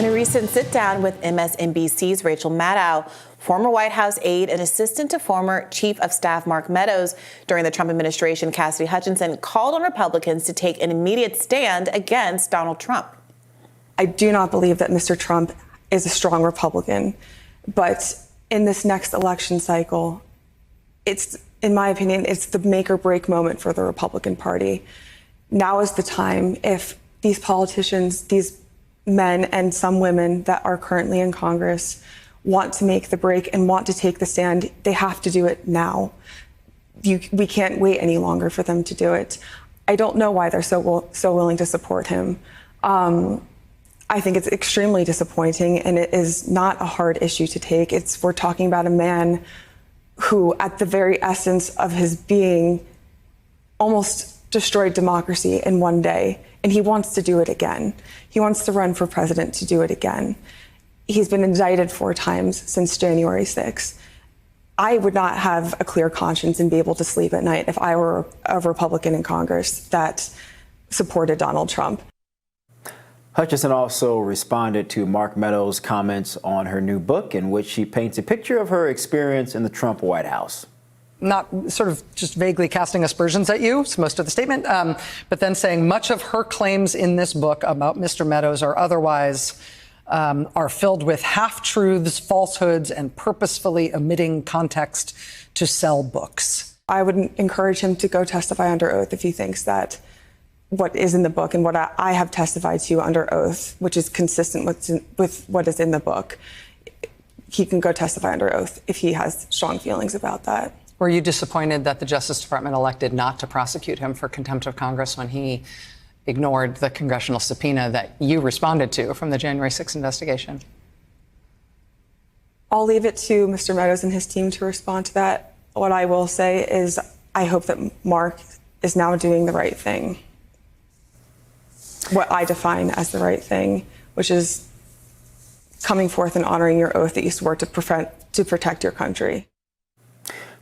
a recent sit-down with MSNBC's Rachel Maddow, former White House aide and assistant to former Chief of Staff Mark Meadows during the Trump administration, Cassidy Hutchinson called on Republicans to take an immediate stand against Donald Trump. I do not believe that Mr. Trump is a strong Republican, but in this next election cycle, it's, in my opinion, it's the make or break moment for the Republican Party. Now is the time. If these politicians, these men and some women that are currently in Congress want to make the break and want to take the stand, they have to do it now. We can't wait any longer for them to do it. I don't know why they're so willing to support him. I think it's extremely disappointing, and it is not a hard issue to take. We're talking about a man who, at the very essence of his being, almost destroyed democracy in one day, and he wants to do it again. He wants to run for president to do it again. He's been indicted 4 times since January 6th. I would not have a clear conscience and be able to sleep at night if I were a Republican in Congress that supported Donald Trump. Hutchinson also responded to Mark Meadows' comments on her new book, in which she paints a picture of her experience in the Trump White House. Not sort of just vaguely casting aspersions at you, it's most of the statement, but then saying much of her claims in this book about Mr. Meadows or otherwise are filled with half-truths, falsehoods, and purposefully omitting context to sell books. I would encourage him to go testify under oath if he thinks that what is in the book and what I have testified to under oath, which is consistent with what is in the book, he can go testify under oath if he has strong feelings about that. Were you disappointed that the Justice Department elected not to prosecute him for contempt of Congress when he ignored the congressional subpoena that you responded to from the January 6th investigation? I'll leave it to Mr. Meadows and his team to respond to that. What I will say is I hope that Mark is now doing the right thing. What I define as the right thing, which is coming forth and honoring your oath that you swore to protect your country.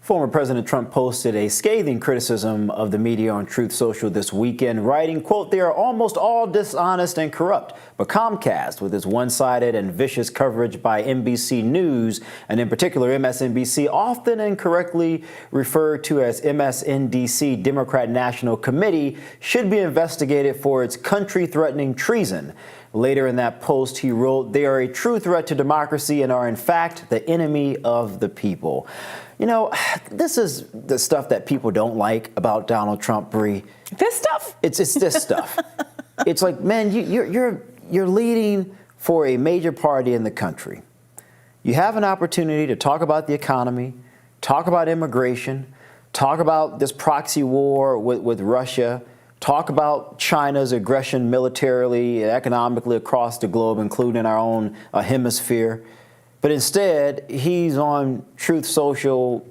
Former President Trump posted a scathing criticism of the media on Truth Social this weekend, writing, quote, "They are almost all dishonest and corrupt, but Comcast, with its one-sided and vicious coverage by NBC News, and in particular MSNBC, often incorrectly referred to as MSNDC Democrat National Committee, should be investigated for its country-threatening treason." Later in that post, he wrote, "They are a true threat to democracy and are, in fact, the enemy of the people." You know, this is the stuff that people don't like about Donald Trump, Bree. This stuff? It's this stuff. It's like, man, you're leading for a major party in the country. You have an opportunity to talk about the economy, talk about immigration, talk about this proxy war with Russia, talk about China's aggression militarily and economically across the globe, including our own hemisphere. But instead, he's on Truth Social.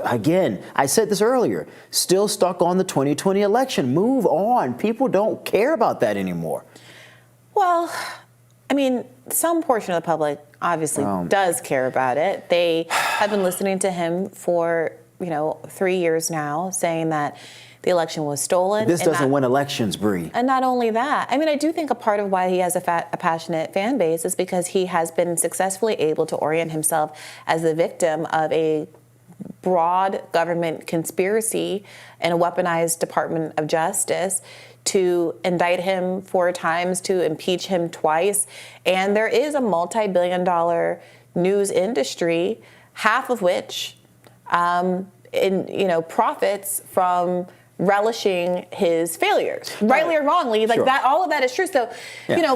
Again, I said this earlier, still stuck on the 2020 election. Move on. People don't care about that anymore. Well, I mean, some portion of the public obviously does care about it. They have been listening to him for, 3 years now, saying that the election was stolen. This doesn't win elections, Bree. And not only that, I mean, I do think a part of why he has a passionate fan base is because he has been successfully able to orient himself as the victim of a broad government conspiracy and a weaponized Department of Justice to indict him 4 times, to impeach him twice. And there is a multi-billion-dollar news industry, half of which profits from relishing his failures, rightly or wrongly, like that. All of that is true. So,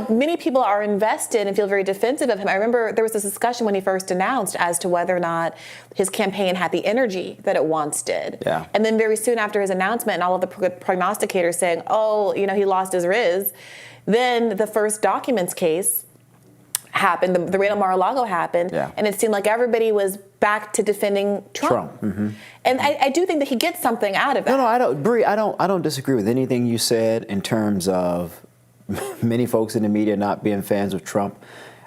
many people are invested and feel very defensive of him. I remember there was this discussion when he first announced as to whether or not his campaign had the energy that it once did. Yeah. And then very soon after his announcement, and all of the prognosticators saying, he lost his riz. Then the first documents case happened, the raid on Mar-a-Lago happened, and it seemed like everybody was back to defending Trump. Mm-hmm. And I do think that he gets something out of it. No, I don't, Bree. I don't disagree with anything you said in terms of many folks in the media not being fans of Trump.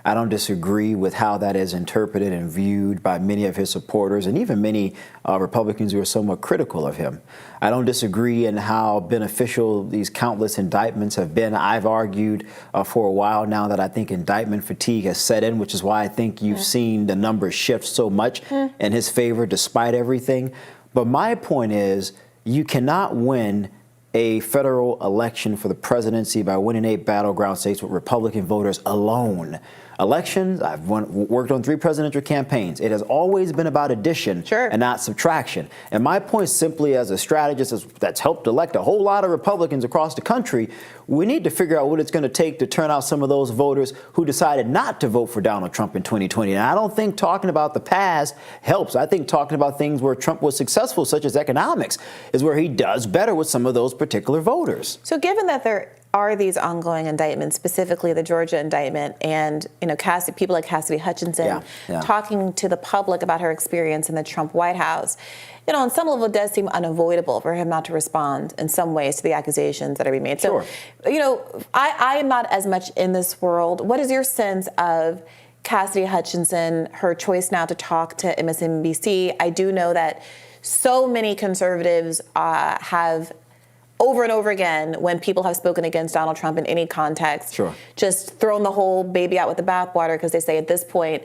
I don't disagree with how that is interpreted and viewed by many of his supporters and even many Republicans who are somewhat critical of him. I don't disagree in how beneficial these countless indictments have been. I've argued for a while now that I think indictment fatigue has set in, which is why I think you've seen the numbers shift so much in his favor despite everything. But my point is, you cannot win a federal election for the presidency by winning 8 battleground states with Republican voters alone. Elections, I've worked on 3 presidential campaigns. It has always been about addition and not subtraction. And my point simply as a strategist that's helped elect a whole lot of Republicans across the country, we need to figure out what it's going to take to turn out some of those voters who decided not to vote for Donald Trump in 2020. And I don't think talking about the past helps. I think talking about things where Trump was successful, such as economics, is where he does better with some of those particular voters. So given that there are these ongoing indictments, specifically the Georgia indictment, and people like Cassidy Hutchinson talking to the public about her experience in the Trump White House, on some level it does seem unavoidable for him not to respond in some ways to the accusations that are being made. So, I am not as much in this world. What is your sense of Cassidy Hutchinson, her choice now to talk to MSNBC? I do know that so many conservatives have over and over again, when people have spoken against Donald Trump in any context, just thrown the whole baby out with the bathwater, because they say at this point,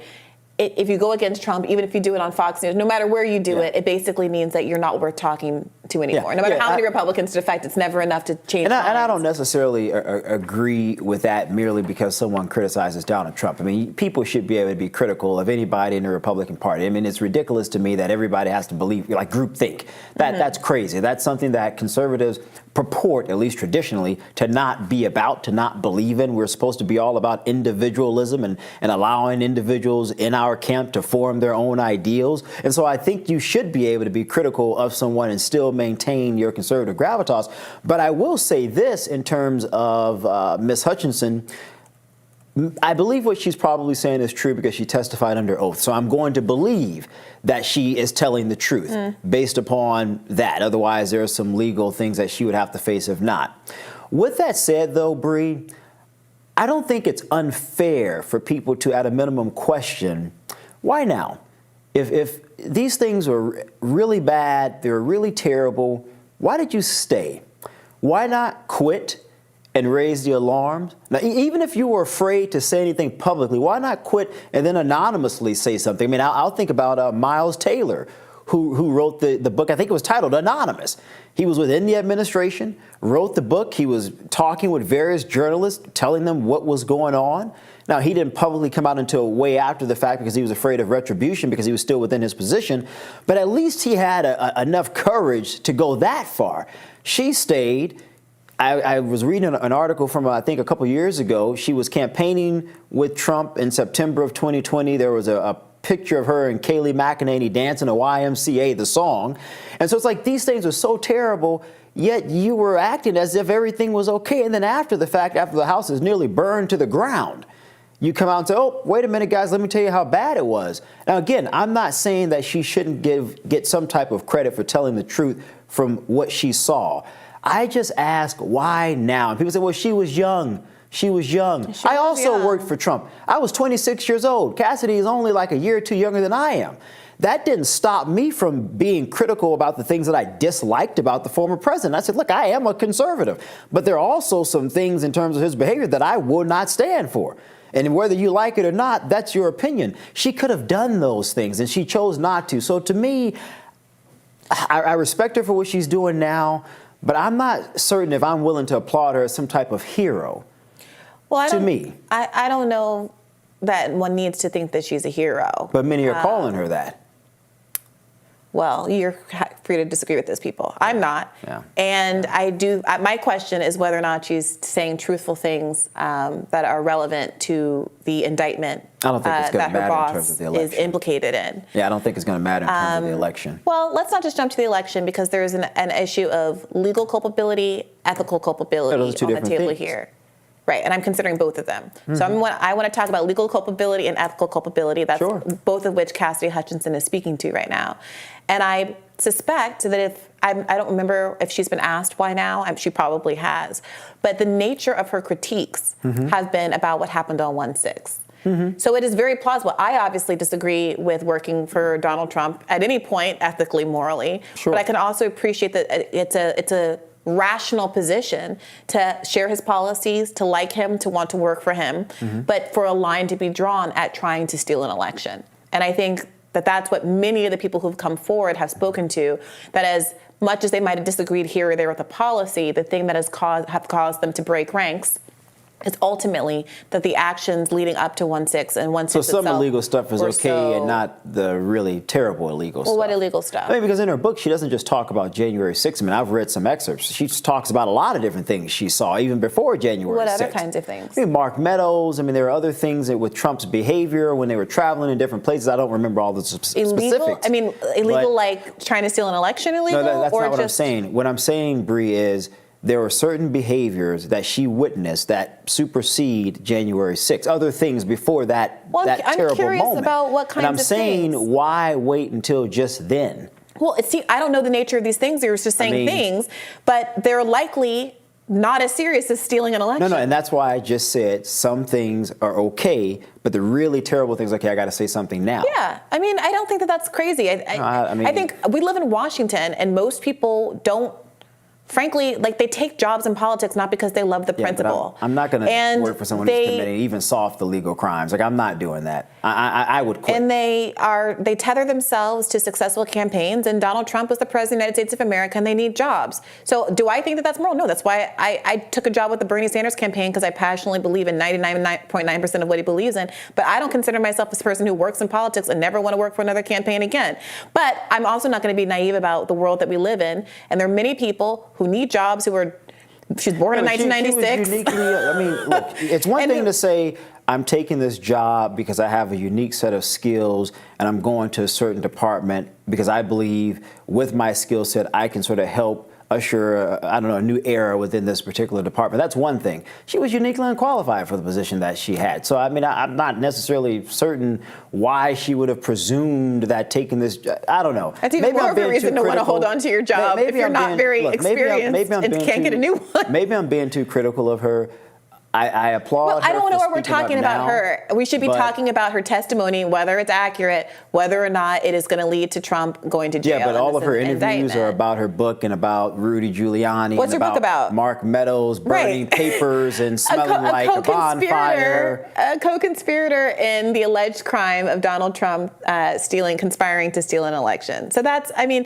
if you go against Trump, even if you do it on Fox News, no matter where you do it, it basically means that you're not worth talking to anymore. No matter how many Republicans defect, it's never enough to change. And I don't necessarily agree with that merely because someone criticizes Donald Trump. I mean, people should be able to be critical of anybody in the Republican Party. I mean, it's ridiculous to me that everybody has to believe, like groupthink. That's crazy. That's something that conservatives purport, at least traditionally, to not be about, to not believe in. We're supposed to be all about individualism and allowing individuals in our camp to form their own ideals. And so I think you should be able to be critical of someone and still maintain your conservative gravitas. But I will say this in terms of Ms. Hutchinson. I believe what she's probably saying is true because she testified under oath. So I'm going to believe that she is telling the truth based upon that. Otherwise, there are some legal things that she would have to face if not. With that said, though, Bree, I don't think it's unfair for people to, at a minimum, question, why now? If these things are really bad, they're really terrible, why did you stay? Why not quit and raise the alarms? Now, even if you were afraid to say anything publicly, why not quit and then anonymously say something? I mean, I'll think about Miles Taylor, who wrote the book. I think it was titled Anonymous. He was within the administration, wrote the book. He was talking with various journalists, telling them what was going on. Now, he didn't publicly come out until way after the fact because he was afraid of retribution because he was still within his position. But at least he had enough courage to go that far. She stayed. I was reading an article from, I think, a couple years ago. She was campaigning with Trump in September of 2020. There was a picture of her and Kayleigh McEnany dancing a YMCA, the song. And so it's like these things are so terrible, yet you were acting as if everything was okay. And then after the fact, after the house is nearly burned to the ground, you come out and say, oh, wait a minute, guys, let me tell you how bad it was. Now, again, I'm not saying that she shouldn't get some type of credit for telling the truth from what she saw. I just ask, why now? And people say, well, she was young. She was young. I also worked for Trump. I was 26 years old. Cassidy is only like a year or two younger than I am. That didn't stop me from being critical about the things that I disliked about the former president. I said, look, I am a conservative, but there are also some things in terms of his behavior that I will not stand for. And whether you like it or not, that's your opinion. She could have done those things, and she chose not to. So to me, I respect her for what she's doing now, but I'm not certain if I'm willing to applaud her as some type of hero. Well, I don't know that one needs to think that she's a hero. But many are calling her that. Well, you're free to disagree with those people. I'm not. Yeah. And I do. My question is whether or not she's saying truthful things that are relevant to the indictment I don't think it's going to that her matter in terms of boss the election. is implicated in. Yeah, I don't think it's going to matter in terms of the election. Well, let's not just jump to the election because there's an issue of legal culpability, ethical culpability on the table here. Right, and I'm considering both of them. Mm-hmm. So I want to talk about legal culpability and ethical culpability. That's both of which Cassidy Hutchinson is speaking to right now. And I suspect that if, I don't remember if she's been asked why now, she probably has. But the nature of her critiques have been about what happened on 1/6. So it is very plausible. I obviously disagree with working for Donald Trump at any point, ethically, morally. Sure. But I can also appreciate that it's a rational position to share his policies, to like him, to want to work for him, but for a line to be drawn at trying to steal an election. And I think that that's what many of the people who've come forward have spoken to, that as much as they might have disagreed here or there with the policy, the thing that has caused them to break ranks is ultimately that the actions leading up to 1/6 and 1/6 So some itself illegal stuff is were okay and not the really terrible illegal stuff. Well, what illegal stuff? I mean, because in her book, she doesn't just talk about January 6th. I mean, I've read some excerpts. She just talks about a lot of different things she saw even before January 6th. What other kinds of things? I mean, Mark Meadows. I mean, there are other things that with Trump's behavior when they were traveling in different places. I don't remember all the Illegal? specifics. I mean, illegal but, like trying to steal an election illegal? No, that's or not what I'm just saying. What I'm saying, Bree, is there were certain behaviors that she witnessed that supersede January 6th. Other things before that, Well, that I'm terrible curious moment. about what kinds and I'm of saying, things. why wait until just then? Well, I don't know the nature of these things. You're just saying things, but they're likely not as serious as stealing an election. No, and that's why I just said some things are okay, but the really terrible things, okay, I got to say something now. Yeah, I mean, I don't think that that's crazy. I think we live in Washington, and most people don't, frankly, like they take jobs in politics not because they love the principle. I'm not going to work for someone who's committing even soft illegal crimes. Like, I'm not doing that. I would quit. And they tether themselves to successful campaigns, and Donald Trump was the president of the United States of America, and they need jobs. So do I think that that's moral? No, that's why I took a job with the Bernie Sanders campaign, because I passionately believe in 99.9% of what he believes in. But I don't consider myself a person who works in politics and never want to work for another campaign again. But I'm also not going to be naive about the world that we live in. And there are many people who need jobs, she was born in 1996. She was uniquely, I mean, look, it's one thing to say, I'm taking this job because I have a unique set of skills and I'm going to a certain department because I believe with my skill set, I can sort of help usher, a new era within this particular department. That's one thing. She was uniquely unqualified for the position that she had. So, I mean, I'm not necessarily certain why she would have presumed that taking this, I don't know. That's even more of a reason to want to hold on to your job if you're not very experienced and can't get a new one. Maybe I'm being too critical of her. I applaud Well, her I don't know for what we're speaking talking up about now, her. We should be talking about her testimony, whether it's accurate, whether or not it is going to lead to Trump going to jail. Yeah, but all of her interviews indictment are about her book and about Rudy Giuliani. What's and her book about? Mark Meadows burning papers and smelling like a bonfire. A co-conspirator in the alleged crime of Donald Trump conspiring to steal an election. So that's, I mean,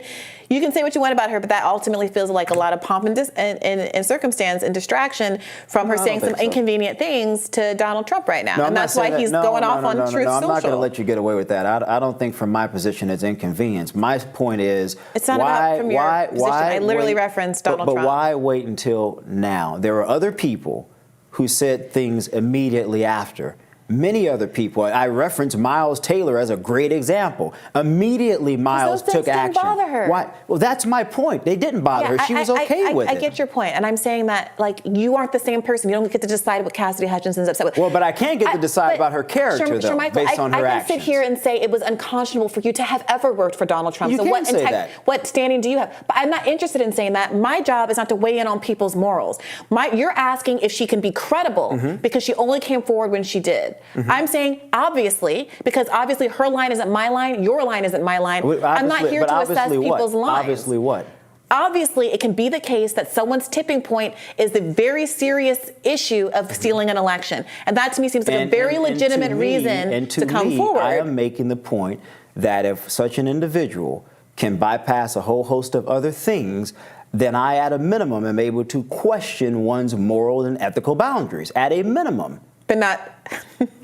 you can say what you want about her, but that ultimately feels like a lot of pomp and circumstance and distraction from her saying some inconvenient things to Donald Trump right now. And that's why he's going off on Truth Social. I'm not going to let you get away with that. I don't think from my position it's inconvenience. My point is, it's not about from your position. I literally referenced Donald Trump. But why wait until now? There were other people who said things immediately after. Many other people. I referenced Miles Taylor as a great example. Immediately, Miles took action. Didn't bother her. Why? Well, that's my point. They didn't bother her. She was okay with it. I get your point, and I'm saying that like you aren't the same person. You don't get to decide what Cassidy Hutchinson's upset with. Well, but I can get to decide about her character, though, Michael, based on her actions. I can sit here and say it was unconscionable for you to have ever worked for Donald Trump. You so can say that. What standing do you have? But I'm not interested in saying that. My job is not to weigh in on people's morals. You're asking if she can be credible because she only came forward when she did. I'm saying obviously, because obviously her line isn't my line, your line isn't my line. I'm not here to assess people's lines. Obviously what? Obviously, it can be the case that someone's tipping point is the very serious issue of stealing an election. And that to me seems like a very legitimate reason to come forward. I am making the point that if such an individual can bypass a whole host of other things, then I, at a minimum, am able to question one's moral and ethical boundaries. At a minimum. But not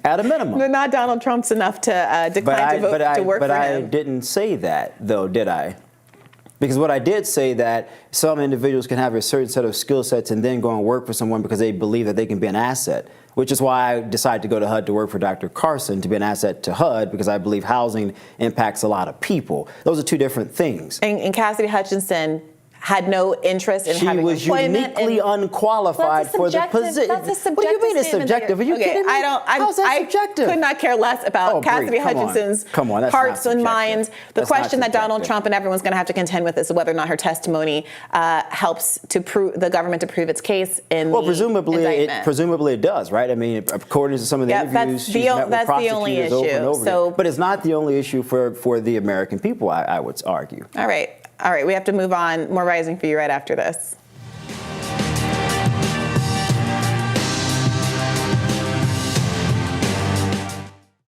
at a minimum. But not Donald Trump's enough to decline to vote to work for him. But I didn't say that, though, did I? Because what I did say that some individuals can have a certain set of skill sets and then go and work for someone because they believe that they can be an asset, which is why I decided to go to HUD to work for Dr. Carson, to be an asset to HUD, because I believe housing impacts a lot of people. Those are two different things. And Cassidy Hutchinson had no interest in having employment. She was uniquely unqualified for the position. That's a subjective What do you mean it's statement. subjective? Are you kidding me? How's that subjective? I could not care less about Cassidy come on. Hutchinson's Come on, that's hearts not and subjective. minds. The That's not question that Donald subjective. Trump and everyone's going to have to contend with is whether or not her testimony helps to prove the government to prove its case in the indictment. Presumably it does, right? I mean, according to some of the interviews, she's met with prosecutors over and over again. But it's not the only issue for the American people, I would argue. All right. We have to move on. More Rising for you right after this.